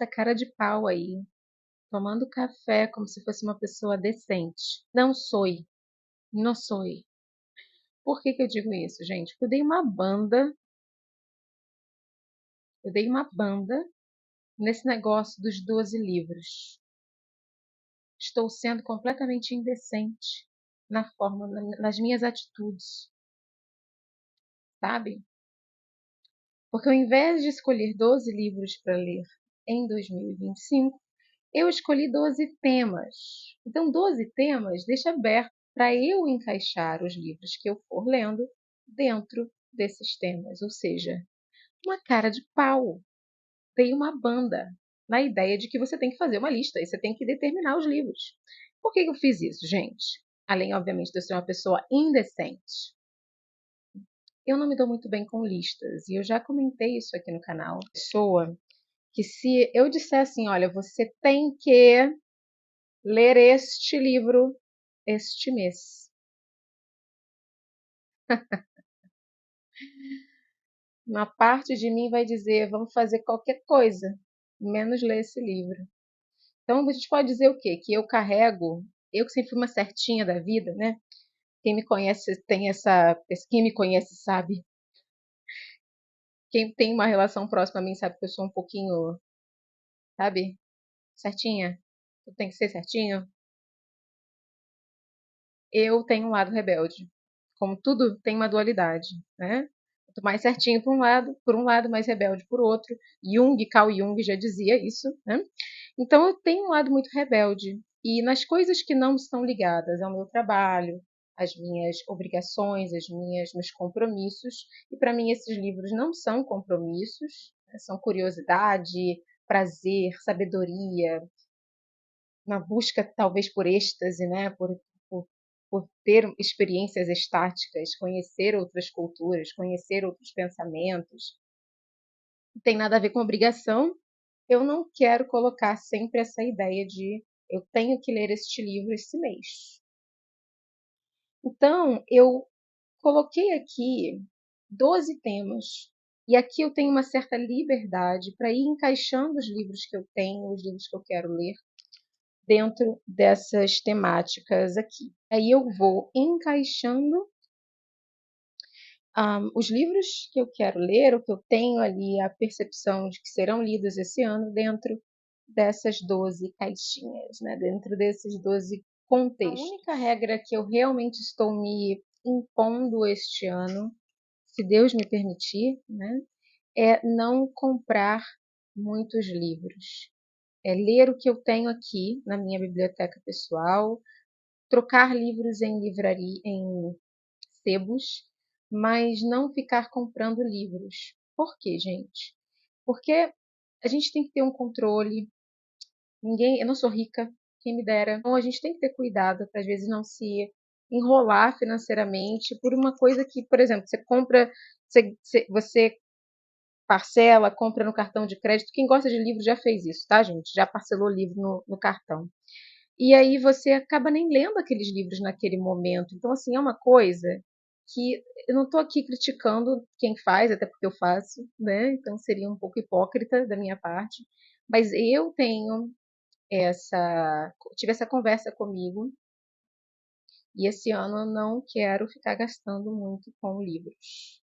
essa cara de pau aí, tomando café como se fosse uma pessoa decente. Não sou, não sou. Por que que eu digo isso, gente? Porque eu dei uma banda nesse negócio dos 12 livros. Estou sendo completamente indecente na forma, nas minhas atitudes, sabe? Porque ao invés de escolher 12 livros para ler em 2025, eu escolhi 12 temas. Então, 12 temas deixa aberto para eu encaixar os livros que eu for lendo dentro desses temas. Ou seja, uma cara de pau. Tem uma banda na ideia de que você tem que fazer uma lista e você tem que determinar os livros. Por que eu fiz isso, gente? Além, obviamente, de eu ser uma pessoa indecente. Eu não me dou muito bem com listas e eu já comentei isso aqui no canal. Pessoa que se eu disser assim, olha, você tem que ler este livro este mês. Uma parte de mim vai dizer, vamos fazer qualquer coisa, menos ler esse livro. Então a gente pode dizer o quê? Que eu carrego, eu que sempre fui uma certinha da vida, né? Quem me conhece tem quem me conhece sabe. Quem tem uma relação próxima a mim sabe que eu sou um pouquinho, sabe? Certinha. Eu tenho que ser certinho. Eu tenho um lado rebelde. Como tudo tem uma dualidade, né? Quanto mais certinho por um lado, mais rebelde por outro. Carl Jung já dizia isso, né? Então eu tenho um lado muito rebelde. E nas coisas que não estão ligadas ao meu trabalho, às minhas obrigações, meus compromissos, e para mim esses livros não são compromissos, né? São curiosidade, prazer, sabedoria, uma busca talvez por êxtase, né? Por, por ter experiências estáticas, conhecer outras culturas, conhecer outros pensamentos. Não tem nada a ver com obrigação. Eu não quero colocar sempre essa ideia de eu tenho que ler este livro esse mês. Então, eu coloquei aqui 12 temas. E aqui eu tenho uma certa liberdade para ir encaixando os livros que eu tenho, os livros que eu quero ler, dentro dessas temáticas aqui. Aí eu vou encaixando os livros que eu quero ler, o que eu tenho ali, a percepção de que serão lidos esse ano, dentro dessas 12 caixinhas, né? Dentro desses 12 contextos. A única regra que eu realmente estou me impondo este ano, se Deus me permitir, né? É não comprar muitos livros. É ler o que eu tenho aqui na minha biblioteca pessoal, trocar livros em livraria, em sebos, mas não ficar comprando livros. Por quê, gente? Porque a gente tem que ter um controle. Eu não sou rica, quem me dera. Então a gente tem que ter cuidado para às vezes não se enrolar financeiramente por uma coisa que, por exemplo, você compra, você parcela, compra no cartão de crédito. Quem gosta de livro já fez isso, tá, gente? Já parcelou livro no cartão. E aí você acaba nem lendo aqueles livros naquele momento. Então, assim, é uma coisa que eu não estou aqui criticando quem faz, até porque eu faço, né? Então seria um pouco hipócrita da minha parte. Mas eu tive essa conversa comigo e esse ano eu não quero ficar gastando muito com livros.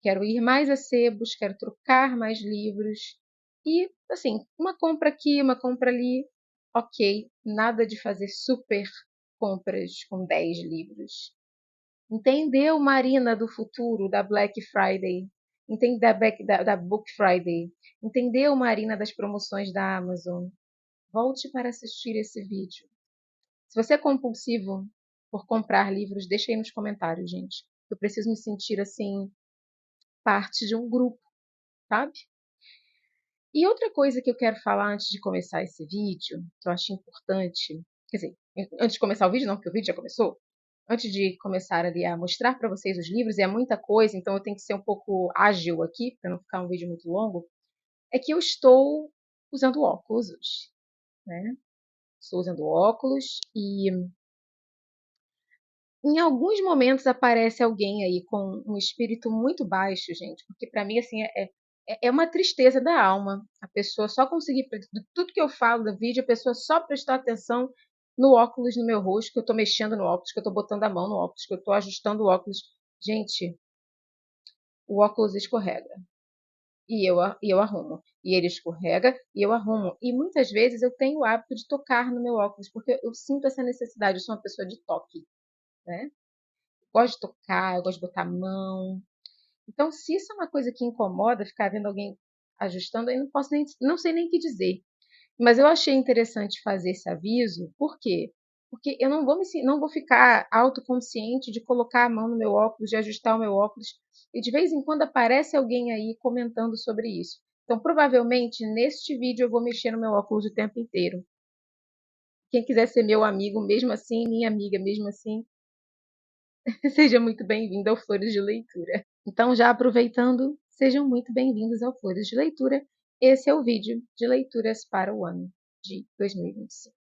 Quero ir mais a sebos, quero trocar mais livros. E, assim, uma compra aqui, uma compra ali, ok. Nada de fazer super compras com 10 livros. Entendeu, Marina do futuro, da Black Friday? Entende da Book Friday? Entendeu, Marina, das promoções da Amazon? Volte para assistir esse vídeo. Se você é compulsivo por comprar livros, deixa aí nos comentários, gente. Eu preciso me sentir assim, parte de um grupo, sabe? E outra coisa que eu quero falar antes de começar esse vídeo, que eu acho importante, quer dizer, antes de começar o vídeo não, porque o vídeo já começou, antes de começar ali a mostrar para vocês os livros, e é muita coisa, então eu tenho que ser um pouco ágil aqui, para não ficar um vídeo muito longo, é que eu estou usando óculos hoje, né? Estou usando óculos e em alguns momentos aparece alguém aí com um espírito muito baixo, gente, porque para mim, assim, é uma tristeza da alma. A pessoa só conseguir, tudo que eu falo do vídeo, a pessoa só prestar atenção no óculos no meu rosto, que eu estou mexendo no óculos, que eu estou botando a mão no óculos, que eu estou ajustando o óculos. Gente, o óculos escorrega. E eu arrumo. E ele escorrega e eu arrumo. E muitas vezes eu tenho o hábito de tocar no meu óculos, porque eu sinto essa necessidade. Eu sou uma pessoa de toque, né? Eu gosto de tocar, eu gosto de botar a mão. Então, se isso é uma coisa que incomoda, ficar vendo alguém ajustando, eu não posso nem, não sei nem o que dizer. Mas eu achei interessante fazer esse aviso, por quê? Porque eu não vou ficar autoconsciente de colocar a mão no meu óculos, de ajustar o meu óculos, e de vez em quando aparece alguém aí comentando sobre isso. Então, provavelmente, neste vídeo eu vou mexer no meu óculos o tempo inteiro. Quem quiser ser meu amigo mesmo assim, minha amiga mesmo assim, seja muito bem-vindo ao Flores de Leitura. Então, já aproveitando, sejam muito bem-vindos ao Flores de Leitura. Esse é o vídeo de leituras para o ano de 2025.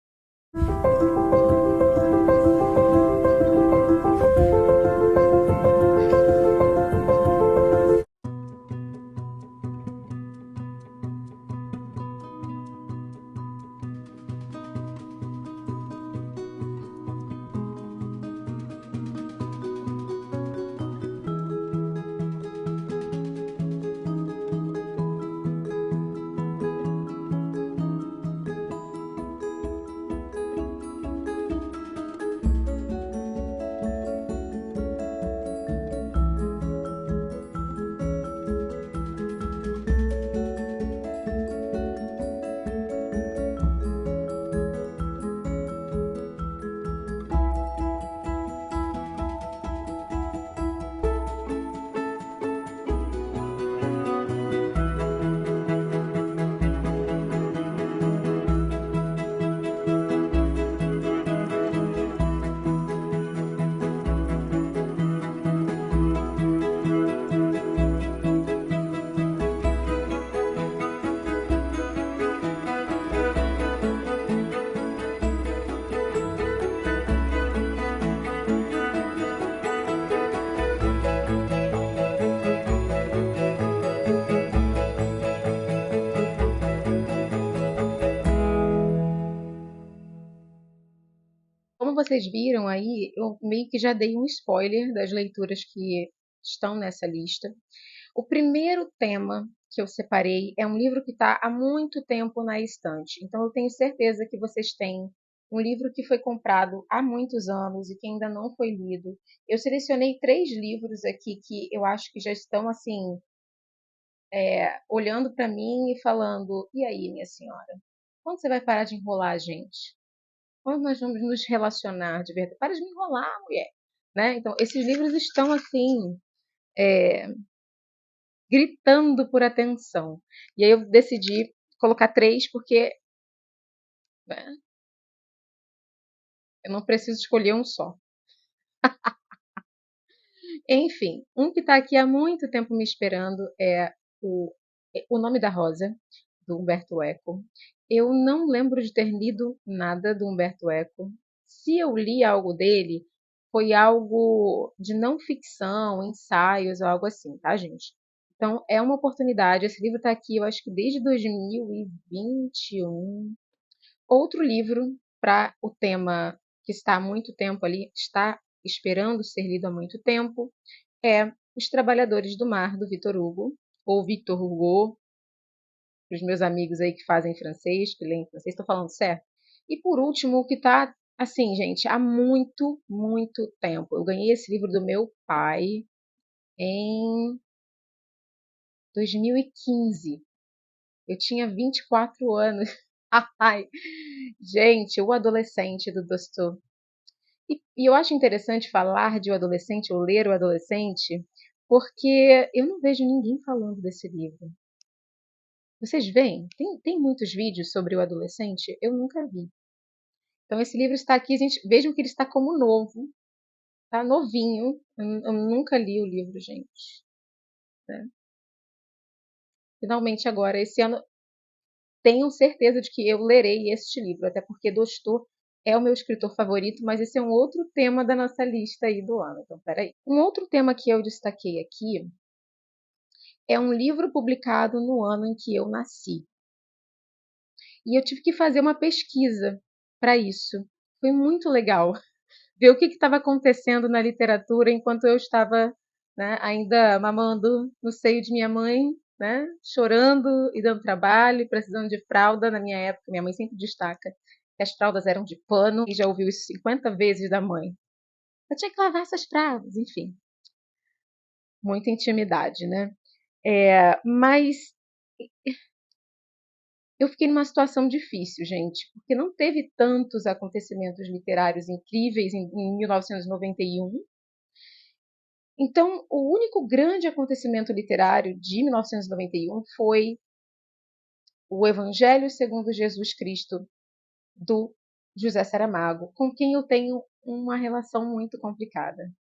Como vocês viram aí, eu meio que já dei um spoiler das leituras que estão nessa lista. O primeiro tema que eu separei é um livro que está há muito tempo na estante. Então eu tenho certeza que vocês têm um livro que foi comprado há muitos anos e que ainda não foi lido. Eu selecionei 3 livros aqui que eu acho que já estão assim, olhando para mim e falando: e aí, minha senhora? Quando você vai parar de enrolar a gente? Quando nós vamos nos relacionar de verdade? Para de me enrolar, mulher. Né? Então, esses livros estão assim, gritando por atenção. E aí eu decidi colocar 3 porque, né, eu não preciso escolher um só. Enfim, um que está aqui há muito tempo me esperando é o Nome da Rosa, do Humberto Eco. Eu não lembro de ter lido nada do Humberto Eco. Se eu li algo dele, foi algo de não ficção, ensaios ou algo assim, tá, gente? Então é uma oportunidade. Esse livro está aqui, eu acho que desde 2021. Outro livro para o tema que está há muito tempo ali, está esperando ser lido há muito tempo, é Os Trabalhadores do Mar, do Victor Hugo, ou Victor Hugo, para os meus amigos aí que fazem francês, que leem francês, estou falando certo? E por último, o que está, assim, gente, há muito, muito tempo. Eu ganhei esse livro do meu pai em 2015. Eu tinha 24 anos. Ai, gente, O Adolescente, do Dostoiévski. E eu acho interessante falar de O Adolescente, ou ler O Adolescente, porque eu não vejo ninguém falando desse livro. Vocês veem? Tem muitos vídeos sobre o adolescente? Eu nunca vi. Então esse livro está aqui, gente, vejam que ele está como novo, tá novinho. Eu nunca li o livro, gente. Né? Finalmente agora, esse ano, tenho certeza de que eu lerei este livro, até porque Dostô é o meu escritor favorito, mas esse é um outro tema da nossa lista aí do ano. Então, peraí. Um outro tema que eu destaquei aqui é um livro publicado no ano em que eu nasci. E eu tive que fazer uma pesquisa para isso. Foi muito legal ver o que estava acontecendo na literatura enquanto eu estava, né, ainda mamando no seio de minha mãe, né, chorando e dando trabalho, precisando de fralda. Na minha época, minha mãe sempre destaca que as fraldas eram de pano, e já ouviu isso 50 vezes da mãe. Eu tinha que lavar essas fraldas, enfim. Muita intimidade, né? Mas eu fiquei numa situação difícil, gente, porque não teve tantos acontecimentos literários incríveis em 1991. Então, o único grande acontecimento literário de 1991 foi o Evangelho segundo Jesus Cristo, do José Saramago, com quem eu tenho uma relação muito complicada.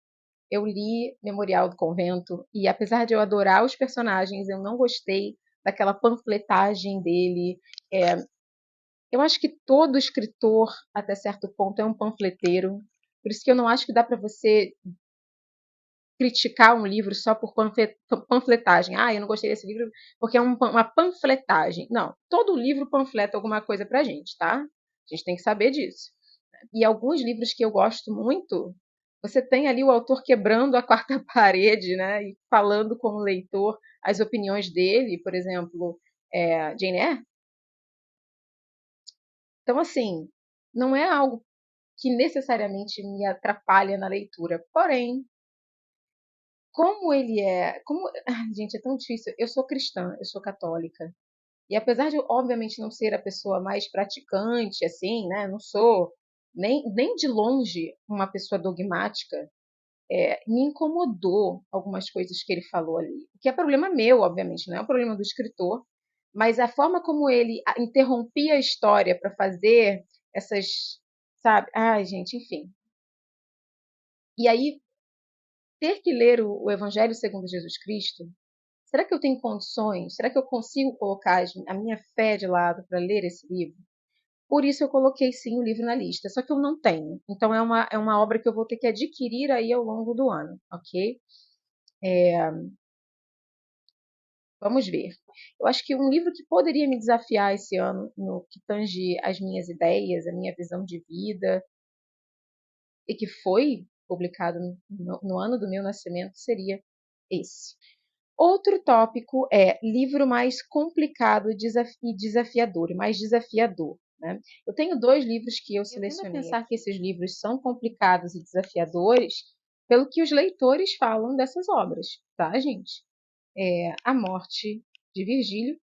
Eu li Memorial do Convento e, apesar de eu adorar os personagens, eu não gostei daquela panfletagem dele. Eu acho que todo escritor, até certo ponto, é um panfleteiro. Por isso que eu não acho que dá para você criticar um livro só por panfletagem. Ah, eu não gostei desse livro porque é uma panfletagem. Não, todo livro panfleta alguma coisa pra gente, tá? A gente tem que saber disso. E alguns livros que eu gosto muito, você tem ali o autor quebrando a quarta parede, né? E falando com o leitor as opiniões dele, por exemplo, Jane Eyre. Então, assim, não é algo que necessariamente me atrapalha na leitura. Porém, como ele é. Gente, é tão difícil. Eu sou cristã, eu sou católica. E apesar de, obviamente, não ser a pessoa mais praticante, assim, né? Não sou nem de longe uma pessoa dogmática. Me incomodou algumas coisas que ele falou ali. O que é problema meu, obviamente, não é um problema do escritor. Mas a forma como ele interrompia a história para fazer essas. Sabe? Ai, gente, enfim. E aí, ter que ler o Evangelho segundo Jesus Cristo, será que eu tenho condições? Será que eu consigo colocar a minha fé de lado para ler esse livro? Por isso eu coloquei sim o livro na lista, só que eu não tenho. Então é uma obra que eu vou ter que adquirir aí ao longo do ano, ok? Vamos ver. Eu acho que um livro que poderia me desafiar esse ano, no que tange as minhas ideias, a minha visão de vida, e que foi publicado no ano do meu nascimento, seria esse. Outro tópico é livro mais complicado e desafiador, mais desafiador. Né? Eu tenho 2 livros que eu selecionei. Eu pensar que esses livros são complicados e desafiadores pelo que os leitores falam dessas obras, tá, gente? A Morte de Virgílio,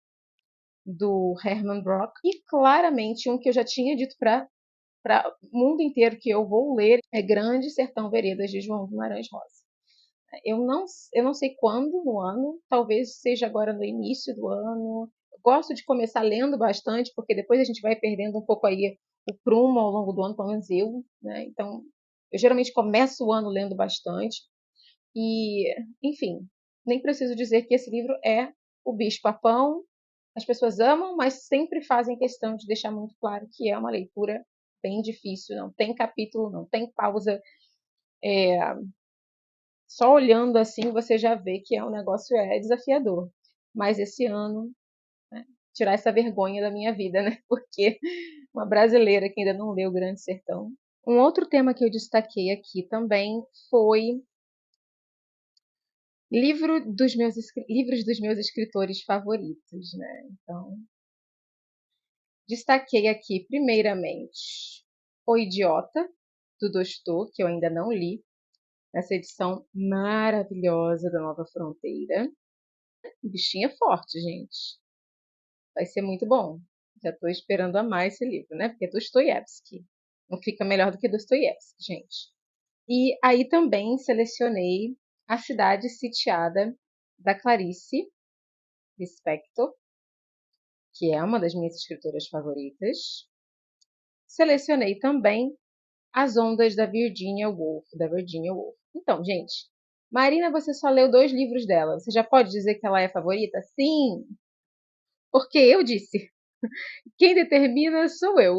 do Herman Brock, e claramente um que eu já tinha dito para o mundo inteiro que eu vou ler é Grande Sertão Veredas, de João Guimarães Rosa. Eu não sei quando no ano, talvez seja agora no início do ano. Eu gosto de começar lendo bastante, porque depois a gente vai perdendo um pouco aí o prumo ao longo do ano, pelo menos eu, né? Então, eu geralmente começo o ano lendo bastante. E, enfim, nem preciso dizer que esse livro é o bicho-papão. As pessoas amam, mas sempre fazem questão de deixar muito claro que é uma leitura bem difícil, não tem capítulo, não tem pausa. Só olhando assim você já vê que um negócio desafiador. Mas esse ano, né, tirar essa vergonha da minha vida, né? Porque uma brasileira que ainda não leu o Grande Sertão. Um outro tema que eu destaquei aqui também foi livros dos meus escritores favoritos, né? Então, destaquei aqui primeiramente O Idiota, do Dostô, que eu ainda não li, nessa edição maravilhosa da Nova Fronteira. O bichinho é forte, gente. Vai ser muito bom. Já estou esperando amar esse livro, né? Porque é Dostoiévski. Não fica melhor do que Dostoiévski, gente. E aí também selecionei A Cidade Sitiada, da Clarice Lispector, que é uma das minhas escritoras favoritas. Selecionei também As Ondas da Virginia Woolf, Então, gente, Marina, você só leu 2 livros dela. Você já pode dizer que ela é a favorita? Sim, porque eu disse. Quem determina sou eu.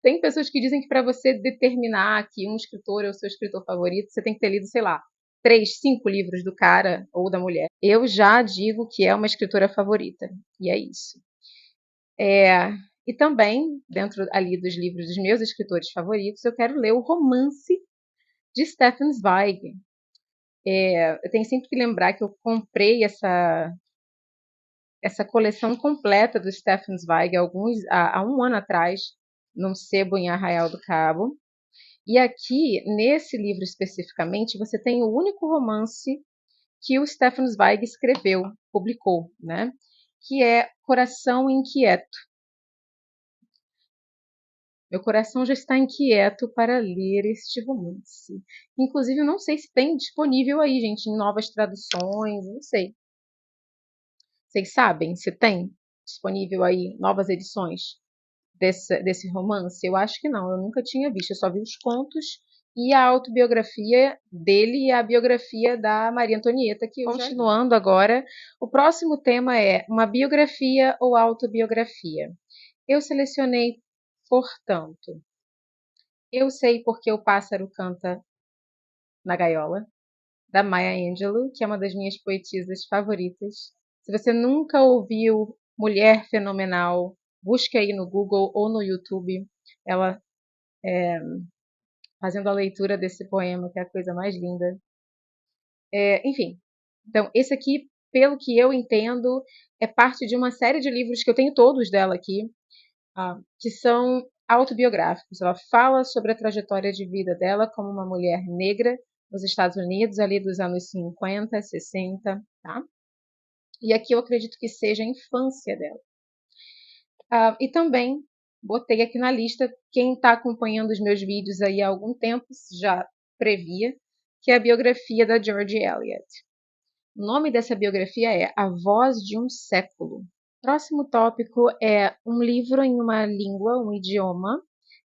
Tem pessoas que dizem que para você determinar que um escritor é o seu escritor favorito, você tem que ter lido, sei lá, 3, 5 livros do cara ou da mulher, eu já digo que é uma escritora favorita. E é isso. E também, dentro ali dos livros dos meus escritores favoritos, eu quero ler o romance de Stefan Zweig. Eu tenho sempre que lembrar que eu comprei essa coleção completa do Stefan Zweig há um ano atrás, num sebo em Arraial do Cabo. E aqui, nesse livro especificamente, você tem o único romance que o Stefan Zweig escreveu, publicou, né? Que é Coração Inquieto. Meu coração já está inquieto para ler este romance. Inclusive, eu não sei se tem disponível aí, gente, em novas traduções, não sei. Vocês sabem se tem disponível aí novas edições desse romance? Eu acho que não, eu nunca tinha visto, eu só vi os contos e a autobiografia dele e a biografia da Maria Antonieta, que eu continuando agora, o próximo tema é uma biografia ou autobiografia. Eu selecionei, portanto, Eu Sei Porque o Pássaro Canta na Gaiola, da Maya Angelou, que é uma das minhas poetisas favoritas. Se você nunca ouviu Mulher Fenomenal, busque aí no Google ou no YouTube ela fazendo a leitura desse poema, que é a coisa mais linda. Enfim, então esse aqui, pelo que eu entendo, é parte de uma série de livros que eu tenho todos dela aqui, que são autobiográficos. Ela fala sobre a trajetória de vida dela como uma mulher negra nos Estados Unidos, ali dos anos 50, 60, tá? E aqui eu acredito que seja a infância dela. E também botei aqui na lista, quem está acompanhando os meus vídeos aí há algum tempo já previa, que é a biografia da George Eliot. O nome dessa biografia é A Voz de um Século. Próximo tópico é um livro em uma língua, um idioma,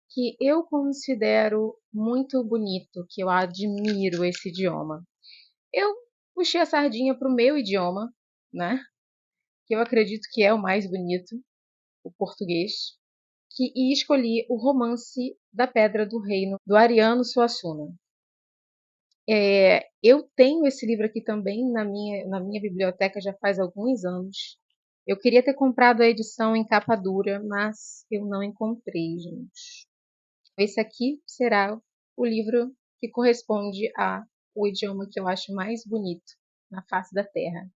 que eu considero muito bonito, que eu admiro esse idioma. Eu puxei a sardinha para o meu idioma, né? Que eu acredito que é o mais bonito, o português, e escolhi o Romance da Pedra do Reino, do Ariano Suassuna. Eu tenho esse livro aqui também na minha biblioteca já faz alguns anos. Eu queria ter comprado a edição em capa dura, mas eu não encontrei, gente. Esse aqui será o livro que corresponde ao idioma que eu acho mais bonito na face da Terra.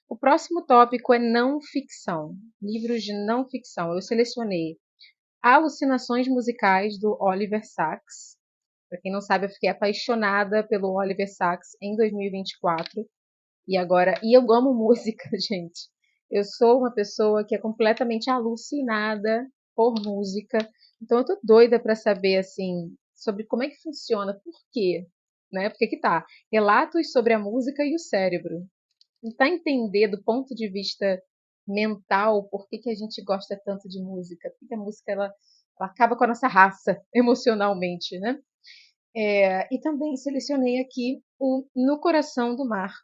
O próximo tópico é não ficção, livros de não ficção. Eu selecionei Alucinações Musicais, do Oliver Sacks. Para quem não sabe, eu fiquei apaixonada pelo Oliver Sacks em 2024. E eu amo música, gente. Eu sou uma pessoa que é completamente alucinada por música. Então eu tô doida para saber assim sobre como é que funciona, por quê, né? Porque que tá relatos sobre a música e o cérebro. Tentar entender do ponto de vista mental por que a gente gosta tanto de música, porque a música ela acaba com a nossa raça emocionalmente, né? E também selecionei aqui o No Coração do Mar,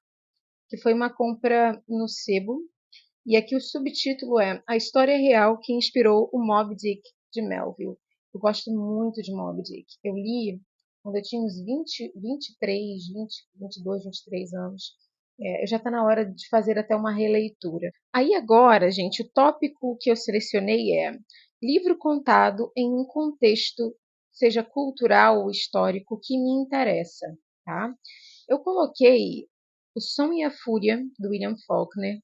que foi uma compra no sebo, e aqui o subtítulo é A História Real que Inspirou o Moby Dick, de Melville. Eu gosto muito de Moby Dick. Eu li quando eu tinha uns 20, 23, 20, 22, 23 anos. Já está na hora de fazer até uma releitura. Aí agora, gente, o tópico que eu selecionei é livro contado em um contexto, seja cultural ou histórico, que me interessa, tá? Eu coloquei O Som e a Fúria, do William Faulkner,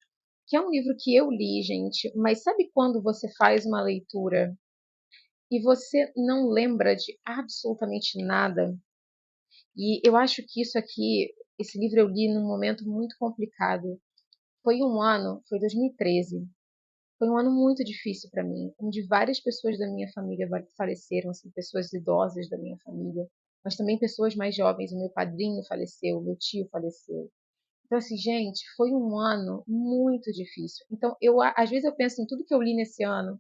que é um livro que eu li, gente, mas sabe quando você faz uma leitura e você não lembra de absolutamente nada? E eu acho que isso aqui, esse livro eu li num momento muito complicado. Foi 2013. Foi um ano muito difícil para mim, onde várias pessoas da minha família faleceram, assim, pessoas idosas da minha família, mas também pessoas mais jovens. O meu padrinho faleceu, o meu tio faleceu. Então, assim, gente, foi um ano muito difícil. Então, às vezes eu penso em tudo que eu li nesse ano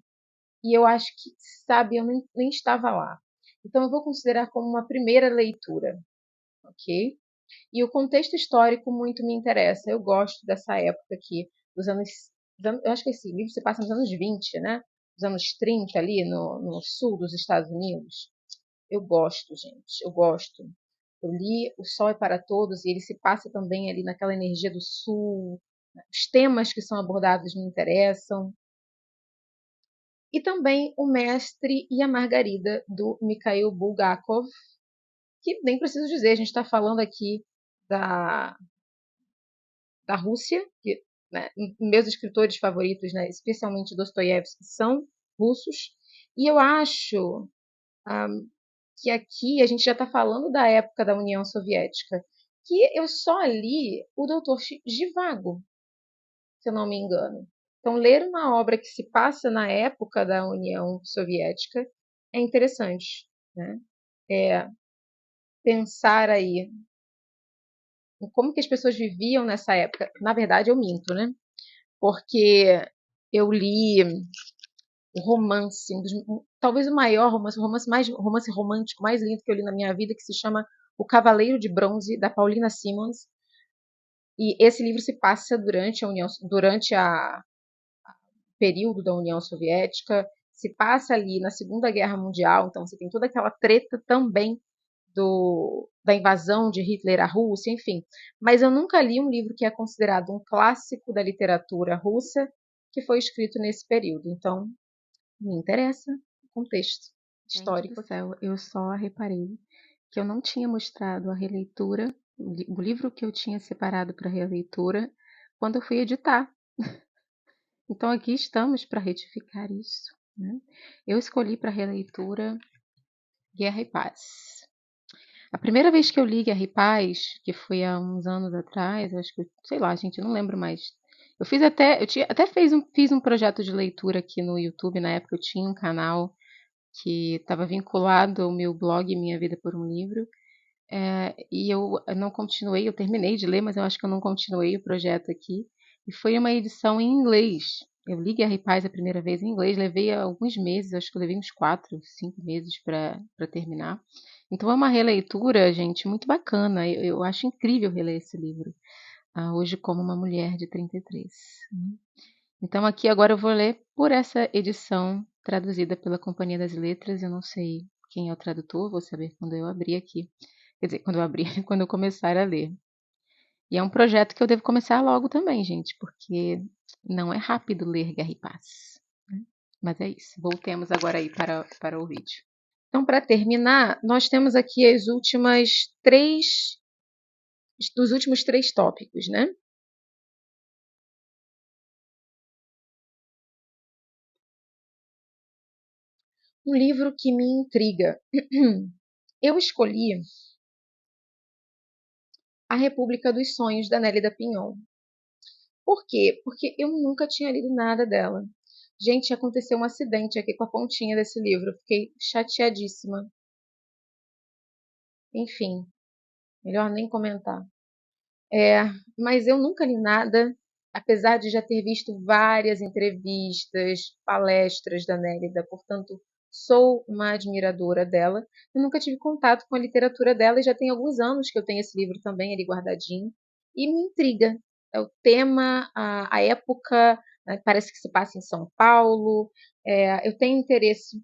e eu acho que, sabe, eu nem estava lá. Então, eu vou considerar como uma primeira leitura, ok? E o contexto histórico muito me interessa. Eu gosto dessa época aqui, dos anos. Eu acho que esse livro se passa nos anos 20, né? Nos anos 30, ali no sul dos Estados Unidos. Eu gosto, gente, eu gosto. Eu li O Sol é para Todos e ele se passa também ali naquela energia do sul. Os temas que são abordados me interessam. E também O Mestre e a Margarida, do Mikhail Bulgakov, que nem preciso dizer, a gente está falando aqui da, da Rússia, que, né, meus escritores favoritos, né, especialmente Dostoiévski, são russos. E eu acho que aqui a gente já está falando da época da União Soviética, que eu só li o Doutor Zhivago, se eu não me engano. Então, ler uma obra que se passa na época da União Soviética é interessante, né? É pensar aí em como que as pessoas viviam nessa época. Na verdade, eu minto, né? Porque eu li o romance, talvez o maior romance, romance romântico mais lindo que eu li na minha vida, que se chama O Cavaleiro de Bronze, da Paulina Simons. E esse livro se passa durante a período da União Soviética, se passa ali na Segunda Guerra Mundial, então você tem toda aquela treta também da invasão de Hitler à Rússia, enfim. Mas eu nunca li um livro que é considerado um clássico da literatura russa que foi escrito nesse período. Então, me interessa o contexto histórico. Gente do céu, eu só reparei que eu não tinha mostrado a releitura, o livro que eu tinha separado para releitura, quando eu fui editar. Então aqui estamos para retificar isso, né? Eu escolhi para releitura Guerra e Paz. A primeira vez que eu li Guerra e Paz, que foi há uns anos atrás, eu acho que, sei lá, gente, eu não lembro mais. Fiz um projeto de leitura aqui no YouTube, na época eu tinha um canal que estava vinculado ao meu blog Minha Vida por um Livro, e eu não continuei, eu terminei de ler, mas eu acho que eu não continuei o projeto aqui, e foi uma edição em inglês. Eu li Guerra e Paz a primeira vez em inglês, levei alguns meses, acho que eu levei uns 4, 5 meses para terminar. Então é uma releitura, gente, muito bacana. Eu acho incrível reler esse livro, hoje como uma mulher de 33. Né? Então aqui agora eu vou ler por essa edição traduzida pela Companhia das Letras. Eu não sei quem é o tradutor, vou saber quando eu abrir aqui. Quer dizer, quando eu abrir, quando eu começar a ler. E é um projeto que eu devo começar logo também, gente, porque não é rápido ler Guerra e Paz. Né? Mas é isso. Voltemos agora aí para o vídeo. Então, para terminar, nós temos aqui dos últimos 3 tópicos, né? Um livro que me intriga. Eu escolhi A República dos Sonhos, da Nélida Pinhon. Por quê? Porque eu nunca tinha lido nada dela. Gente, aconteceu um acidente aqui com a pontinha desse livro. Eu fiquei chateadíssima. Enfim, melhor nem comentar. Mas eu nunca li nada, apesar de já ter visto várias entrevistas, palestras da Nélida, portanto, sou uma admiradora dela. Eu nunca tive contato com a literatura dela e já tem alguns anos que eu tenho esse livro também ali guardadinho. E me intriga. É o tema, a época, né, parece que se passa em São Paulo. Eu tenho interesse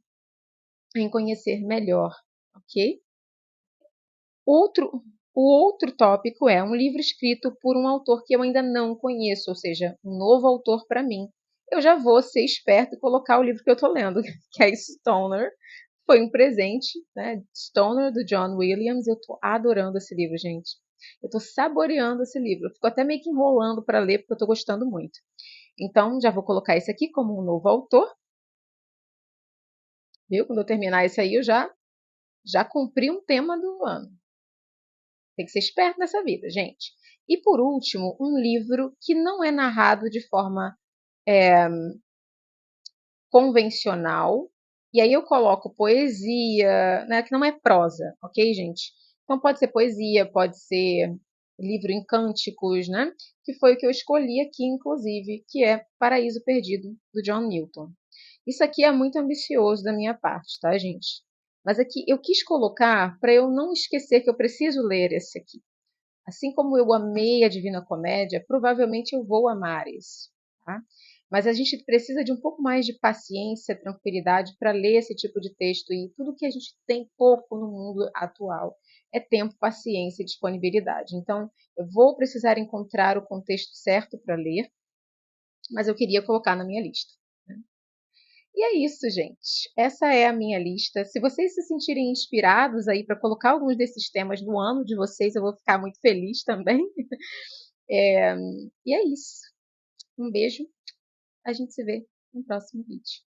em conhecer melhor, ok? Outro, o outro tópico é um livro escrito por um autor que eu ainda não conheço, ou seja, um novo autor para mim. Eu já vou ser esperto e colocar o livro que eu estou lendo, que é Stoner. Foi um presente, né? Stoner, do John Williams. Eu estou adorando esse livro, gente. Eu estou saboreando esse livro. Eu fico até meio que enrolando para ler, porque eu estou gostando muito. Então, já vou colocar esse aqui como um novo autor. Viu? Quando eu terminar esse aí, eu já cumpri um tema do ano. Tem que ser esperto nessa vida, gente. E por último, um livro que não é narrado de forma convencional. E aí eu coloco poesia, né, que não é prosa, ok, gente? Então pode ser poesia, pode ser livro em cânticos, né? Que foi o que eu escolhi aqui, inclusive, que é Paraíso Perdido, do John Milton. Isso aqui é muito ambicioso da minha parte, tá, gente? Mas aqui eu quis colocar para eu não esquecer que eu preciso ler esse aqui. Assim como eu amei a Divina Comédia, provavelmente eu vou amar isso. Tá? Mas a gente precisa de um pouco mais de paciência, tranquilidade para ler esse tipo de texto, e tudo que a gente tem pouco no mundo atual é tempo, paciência e disponibilidade. Então, eu vou precisar encontrar o contexto certo para ler, mas eu queria colocar na minha lista. E é isso, gente. Essa é a minha lista. Se vocês se sentirem inspirados aí para colocar alguns desses temas no ano de vocês, eu vou ficar muito feliz também. E é isso. Um beijo. A gente se vê no próximo vídeo.